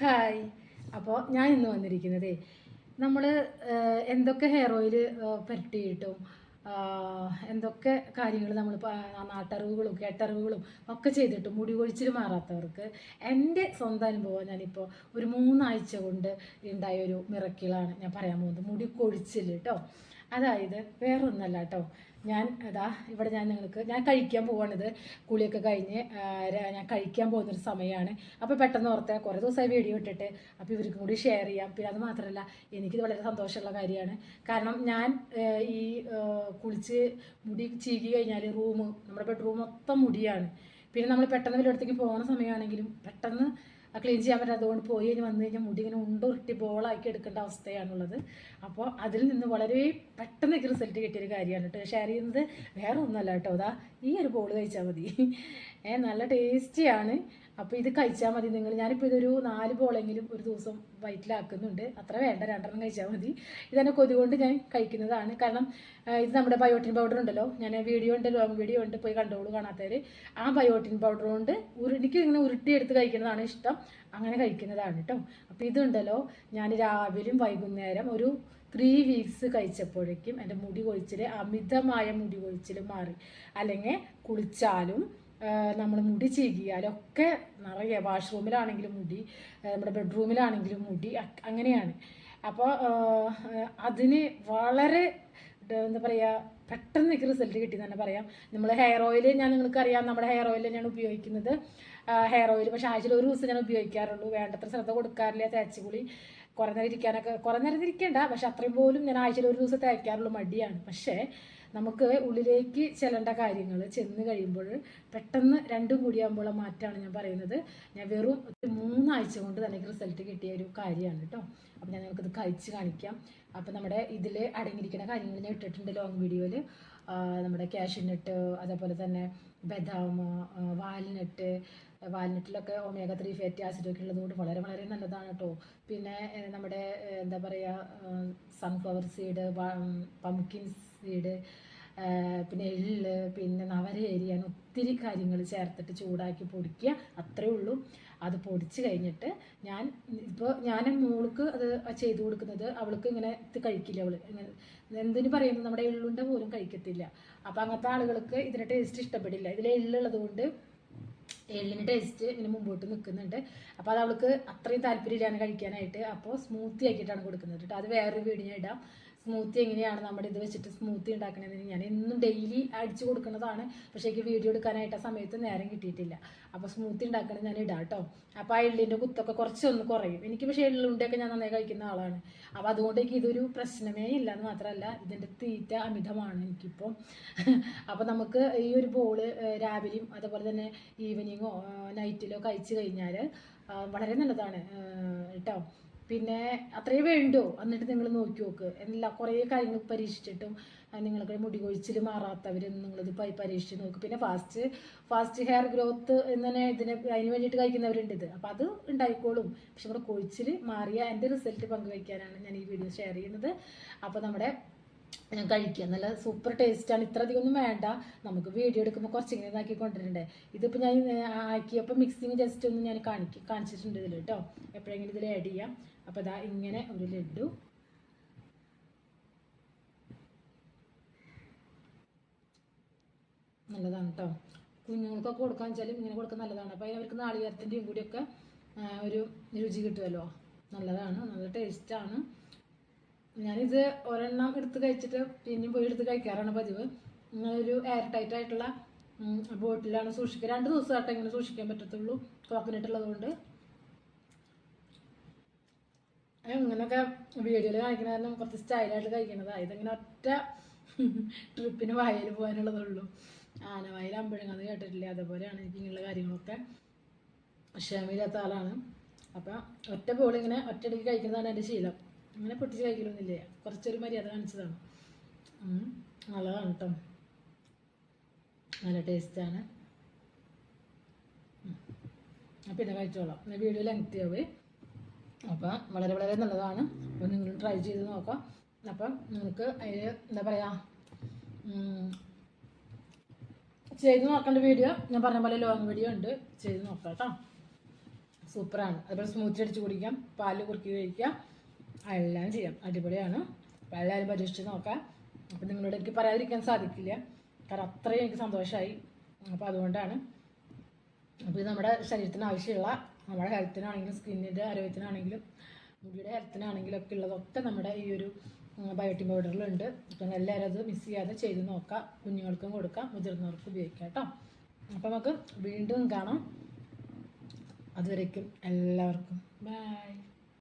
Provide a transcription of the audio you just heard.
Hi. അപ്പോൾ ഞാൻ ഇന്ന് വന്നിരിക്കുന്നതേ നമ്മൾ എന്തൊക്കെ ഹെയർ ഓയിൽ പുരട്ടിയിട്ടും എന്തൊക്കെ കാര്യങ്ങൾ നമ്മൾ നാട്ടറിവുകളും കേട്ടറിവുകളും ഒക്കെ ചെയ്തിട്ടും മുടി കൊഴിച്ചിൽ മാറാത്തവർക്ക് എൻ്റെ സ്വന്തം അനുഭവം ഞാനിപ്പോൾ ഒരു 3 ആഴ്ച കൊണ്ട് ഉണ്ടായ ഒരു മിറക്കിളാണ് ഞാൻ പറയാൻ പോകുന്നത്. മുടി കൊഴിച്ചിൽ കേട്ടോ. അതായത് വേറൊന്നല്ല കേട്ടോ. ഇവിടെ ഞാൻ കഴിക്കാൻ പോവാണിത്. കുളിയൊക്കെ കഴിഞ്ഞ് ഞാൻ കഴിക്കാൻ പോകുന്നൊരു സമയമാണ്. അപ്പോൾ പെട്ടെന്ന് ഓർത്ത് കുറേ ദിവസമായി വീഡിയോ ഇട്ടിട്ട് അപ്പോൾ ഇവർക്കും കൂടി ഷെയർ ചെയ്യാം. പിന്നെ അത് മാത്രമല്ല, എനിക്കിത് വളരെ സന്തോഷമുള്ള കാര്യമാണ്. കാരണം ഞാൻ ഈ കുളിച്ച് മുടി ചീകി കഴിഞ്ഞാൽ നമ്മുടെ ബെഡ്റൂം മൊത്തം മുടിയാണ്. പിന്നെ നമ്മൾ പെട്ടെന്ന് വല്ലയിടത്തേക്ക് പോകുന്ന സമയമാണെങ്കിലും പെട്ടെന്ന് ക്ലീൻ ചെയ്യാൻ പറ്റും. അതുകൊണ്ട് പോയി കഴിഞ്ഞ് വന്നു കഴിഞ്ഞാൽ മുടി ഇങ്ങനെ ഉരുട്ടി ബോളാക്കി എടുക്കേണ്ട അവസ്ഥയാണുള്ളത്. അപ്പോൾ അതിൽ നിന്ന് വളരെ പെട്ടെന്ന് റിസൾട്ട് കിട്ടിയൊരു കാര്യമാണ് കേട്ടോ ഷെയർ ചെയ്യുന്നത്. വേറെ ഒന്നുമല്ല കേട്ടോ, അതാ ഈ ഒരു ബോൾ കഴിച്ചാൽ മതി. നല്ല ടേസ്റ്റിയാണ്. അപ്പോൾ ഇത് കഴിച്ചാൽ മതി നിങ്ങൾ. ഞാനിപ്പോൾ ഇതൊരു 4 ബോളെങ്കിലും ഒരു ദിവസം വയറ്റിലാക്കുന്നുണ്ട്. അത്ര വേണ്ട, 2 കഴിച്ചാൽ മതി. ഇതെന്നെ കൊതി കൊണ്ട് ഞാൻ കഴിക്കുന്നതാണ്. കാരണം ഇത് നമ്മുടെ ബയോട്ടിൻ പൗഡർ ഉണ്ടല്ലോ, ഞാൻ വീഡിയോ ഉണ്ട്, ലോങ് വീഡിയോ ഉണ്ട്, പോയി കണ്ടോളൂ കാണാത്തവർ. ആ ബയോട്ടിൻ പൗഡർ കൊണ്ട് എനിക്ക് ഇങ്ങനെ ഉരുട്ടിയെടുത്ത് കഴിക്കുന്നതാണ് ഇഷ്ടം. അങ്ങനെ കഴിക്കുന്നതാണ് കേട്ടോ. അപ്പോൾ ഇതുണ്ടല്ലോ, ഞാൻ രാവിലെയും വൈകുന്നേരം ഒരു 3 വീക്സ് കഴിച്ചപ്പോഴേക്കും എൻ്റെ മുടി കൊഴിച്ചിൽ, അമിതമായ മുടി കൊഴിച്ചിൽ മാറി. അല്ലെങ്കിൽ കുളിച്ചാലും നമ്മൾ മുടി ചീകിയാലൊക്കെ നിറയെ, വാഷ്റൂമിലാണെങ്കിലും മുടി, നമ്മുടെ ബെഡ്റൂമിലാണെങ്കിലും മുടി, അങ്ങനെയാണ്. അപ്പോൾ അതിന് വളരെ എന്താ പറയുക, പെട്ടെന്ന് എനിക്ക് റിസൾട്ട് കിട്ടി തന്നെ പറയാം. നമ്മൾ ഹെയർ ഓയിൽ, നിങ്ങൾക്കറിയാം നമ്മുടെ ഹെയർ ഓയിൽ ഞാൻ ഉപയോഗിക്കുന്നത്. ഹെയർ ഓയിൽ പക്ഷേ ആഴ്ചയിൽ ഒരു ദിവസം ഞാൻ ഉപയോഗിക്കാറുള്ളൂ. വേണ്ടത്ര ശ്രദ്ധ കൊടുക്കാറില്ല. തേച്ചുകുളി കുറേ നേരം ഇരിക്കേണ്ട, പക്ഷെ അത്രയും പോലും ഞാൻ ആഴ്ചയിൽ ഒരു ദിവസം തേക്കാറുള്ളൂ. മടിയാണ്. പക്ഷേ നമുക്ക് ഉള്ളിലേക്ക് ചെല്ലേണ്ട കാര്യങ്ങൾ ചെന്ന് കഴിയുമ്പോൾ പെട്ടെന്ന് രണ്ടും കൂടിയാകുമ്പോൾ മാറ്റമാണ് ഞാൻ പറയുന്നത്. ഞാൻ വെറും 3 ആഴ്ച കൊണ്ട് തന്നെ റിസൾട്ട് കിട്ടിയ ഒരു കാര്യമാണ് കേട്ടോ. അപ്പം ഞാൻ നിങ്ങൾക്കിത് കഴിച്ച് കാണിക്കാം. അപ്പം നമ്മുടെ ഇതിൽ അടങ്ങിയിരിക്കുന്ന കാര്യങ്ങൾ ഞാൻ ഇട്ടിട്ടുണ്ട് ലോങ് വീഡിയോയിൽ. നമ്മുടെ കാഷ്യൂനട്ട്, അതേപോലെ തന്നെ ബദാം, വാൽനട്ടിലൊക്കെ ഒമേഗ 3 ഫാറ്റി ആസിഡൊക്കെ ഉള്ളതുകൊണ്ട് വളരെ വളരെ നല്ലതാണ് കേട്ടോ. പിന്നെ നമ്മുടെ എന്താ പറയുക, സൺഫ്ലവർ സീഡ്, പംകിൻ സീഡ്, പിന്നെ എള്ള്, പിന്നെ നവരയരി, അങ്ങനെ ഒത്തിരി കാര്യങ്ങൾ ചേർത്തിട്ട് ചൂടാക്കി പൊടിക്കുക, അത്രയേ ഉള്ളൂ. അത് പൊടിച്ച് കഴിഞ്ഞിട്ട് ഞാൻ മോൾക്ക് അത് ചെയ്തു കൊടുക്കുന്നത്. അവൾക്ക് ഇങ്ങനെ ഇത് കഴിക്കില്ല. അവൾ ഇങ്ങനെ എന്തിനു പറയുന്നത്, നമ്മുടെ എള്ളുണ്ട പോലും കഴിക്കത്തില്ല. അപ്പം അങ്ങനത്തെ ആളുകൾക്ക് ഇതിൻ്റെ ടേസ്റ്റ് ഇഷ്ടപ്പെടില്ല. ഇതിൽ എള്ളുള്ളത് കൊണ്ട് എള്ളിന് ടേസ്റ്റ് ഇങ്ങനെ മുമ്പോട്ട് നിൽക്കുന്നുണ്ട്. അപ്പോൾ അത് അവൾക്ക് അത്രയും താല്പര്യമില്ലാണ് കഴിക്കാനായിട്ട്. അപ്പോൾ സ്മൂത്തി ആക്കിയിട്ടാണ് കൊടുക്കുന്നത് കേട്ടോ. അത് വേറൊരു വീഡിയോ ഇടാം. സ്മൂത്തി എങ്ങനെയാണ് നമ്മുടെ ഇത് വെച്ചിട്ട് സ്മൂത്തി ഉണ്ടാക്കണതെന്ന് ഞാൻ എന്നും ഡെയിലി അടിച്ചു കൊടുക്കുന്നതാണ്. പക്ഷേ എനിക്ക് വീഡിയോ എടുക്കാനായിട്ട് ആ സമയത്ത് നേരം കിട്ടിയിട്ടില്ല. അപ്പോൾ സ്മൂത്തി ഉണ്ടാക്കണത് ഞാൻ ഇടാം കേട്ടോ. അപ്പോൾ ആ എള്ളിൻ്റെ കുത്തൊക്കെ കുറച്ചൊന്ന് കുറയും. എനിക്ക് പക്ഷേ എള്ളുണ്ടൊക്കെ ഞാൻ നന്നായി കഴിക്കുന്ന ആളാണ്. അപ്പോൾ അതുകൊണ്ട് എനിക്ക് ഇതൊരു പ്രശ്നമേ ഇല്ല എന്ന് മാത്രമല്ല, ഇതിൻ്റെ തീറ്റ അമിതമാണ് എനിക്കിപ്പോൾ. അപ്പോൾ നമുക്ക് ഈ ഒരു ബോള് രാവിലെയും അതുപോലെ തന്നെ ഈവനിങ്ങോ നൈറ്റിലോ കഴിച്ചു കഴിഞ്ഞാൽ വളരെ നല്ലതാണ് കേട്ടോ. പിന്നെ അത്രയേ വേണ്ടോ, എന്നിട്ട് നിങ്ങൾ നോക്കി നോക്ക്. കുറേ കാര്യങ്ങൾ പരീക്ഷിച്ചിട്ടും നിങ്ങൾക്ക് മുടി കൊഴിച്ചിൽ മാറാത്തവരൊന്നും നിങ്ങളിത് പരീക്ഷിച്ച് നോക്ക്. പിന്നെ ഫാസ്റ്റ് ഹെയർ ഗ്രോത്ത് അതിന് വേണ്ടിയിട്ട് കഴിക്കുന്നവരുണ്ട് ഇത്. അപ്പോൾ അത് ഉണ്ടായിക്കോളും. പക്ഷെ നമ്മുടെ കൊഴിച്ചിൽ മാറിയ എൻ്റെ റിസൾട്ട് പങ്കുവയ്ക്കാനാണ് ഞാൻ ഈ വീഡിയോ ഷെയർ ചെയ്യുന്നത്. അപ്പോൾ ഞാൻ കഴിക്കുക, നല്ല സൂപ്പർ ടേസ്റ്റാണ്. ഇത്ര അധികം ഒന്നും വേണ്ട. നമുക്ക് വീഡിയോ എടുക്കുമ്പോൾ കുറച്ചിങ്ങനെ ഇതാക്കി കൊണ്ടുവരണ്ടേ. ഇതിപ്പോൾ ഞാൻ ആക്കിയപ്പോൾ മിക്സിങ് ജസ്റ്റ് ഒന്ന് ഞാൻ കാണിച്ചിട്ടുണ്ട് ഇതിൽ കേട്ടോ. എപ്പോഴെങ്കിലും ഇതിൽ ആഡ് ചെയ്യാം. അപ്പോൾ ഇതാ ഇങ്ങനെ ഒരു ലഡു നല്ലതാണ് കേട്ടോ. കുഞ്ഞുങ്ങൾക്കൊക്കെ കൊടുക്കാന്ന് വെച്ചാലും ഇങ്ങനെ കൊടുക്കാൻ നല്ലതാണ്. അപ്പോൾ അവർക്ക് നാളികേരത്തിൻ്റെയും കൂടിയൊക്കെ ഒരു രുചി കിട്ടുമല്ലോ. നല്ലതാണ്, നല്ല ടേസ്റ്റാണ്. ഞാനിത് ഒരെണ്ണം എടുത്ത് കഴിച്ചിട്ട് പിന്നെയും പോയി എടുത്ത് കഴിക്കാറാണ് പതിവ്. ഒരു എയർ ടൈറ്റ് ആയിട്ടുള്ള ബോട്ടിലാണ് സൂക്ഷിക്കുക. 2 ദിവസമായിട്ട് ഇങ്ങനെ സൂക്ഷിക്കാൻ പറ്റത്തുള്ളൂ, കോക്കനട്ട് ഉള്ളതുകൊണ്ട്. ഇങ്ങനെയൊക്കെ വീഡിയോയിൽ കാണിക്കുന്ന കാരണം കുറച്ച് സ്റ്റൈലായിട്ട് കഴിക്കുന്നതാണ്. ഇതങ്ങനെ ഒറ്റ ട്രിപ്പിന് വയൽ പോകാനുള്ളതുള്ളൂ. ആനവയൽ അമ്പഴങ്ങാന്ന് കേട്ടിട്ടില്ല, അതേപോലെയാണ് എനിക്ക് ഇങ്ങനെയുള്ള കാര്യങ്ങളൊക്കെ. ക്ഷമയില്ലാത്ത ആളാണ്. അപ്പം ഒറ്റ ബോളിങ്ങനെ ഒറ്റയടിക്ക് കഴിക്കുന്നതാണ് എൻ്റെ ശീലം. അങ്ങനെ പൊട്ടിച്ച് കഴിക്കലൊന്നുമില്ല, കുറച്ചൊരു മര്യാദ കാണിച്ചതാണ്. നല്ലതാണ് കേട്ടോ, നല്ല ടേസ്റ്റാണ്. പിന്നെ കഴിച്ചോളാം. വീഡിയോ ലെങ്തി ആവേ. അപ്പം വളരെ വളരെ നല്ലതാണ്. അപ്പോൾ നിങ്ങൾ ട്രൈ ചെയ്ത് നോക്കാം. അപ്പം നിങ്ങൾക്ക് അതിൽ എന്താ പറയുക, ചെയ്ത് നോക്കേണ്ട വീഡിയോ ഞാൻ പറഞ്ഞ പോലെ ലോങ് വീഡിയോ ഉണ്ട്, ചെയ്ത് നോക്കാം കേട്ടോ. സൂപ്പറാണ്. അതുപോലെ സ്മൂത്തി അടിച്ച് കുടിക്കാം, പാല് കുറുക്കി കഴിക്കാം, എല്ലാം ചെയ്യാം. അടിപൊളിയാണ്. അപ്പോൾ എല്ലാവരും പരീക്ഷിച്ച് നോക്കാം. അപ്പോൾ നിങ്ങളോട് എനിക്ക് പറയാതിരിക്കാൻ സാധിക്കില്ല, കാരണം അത്രയും എനിക്ക് സന്തോഷമായി. അപ്പോൾ അതുകൊണ്ടാണ്. അപ്പോൾ ഇത് നമ്മുടെ ശരീരത്തിന് ആവശ്യമുള്ള, നമ്മുടെ ഹെൽത്തിനാണെങ്കിലും സ്കിന്നിൻ്റെ ആരോഗ്യത്തിനാണെങ്കിലും മുടിയുടെ ഹെൽത്തിനാണെങ്കിലും ഒക്കെ ഉള്ളതൊക്കെ നമ്മുടെ ഈ ഒരു ബയോട്ടിൻ പൗഡറിലുണ്ട്. അപ്പം എല്ലാവരും അത് മിസ് ചെയ്യാതെ ചെയ്ത് നോക്കാം. കുഞ്ഞുങ്ങൾക്കും കൊടുക്കാം, മുതിർന്നവർക്കും ഉപയോഗിക്കാം കേട്ടോ. അപ്പോൾ നമുക്ക് വീണ്ടും കാണാം. അതുവരേക്കും എല്ലാവർക്കും ബൈ.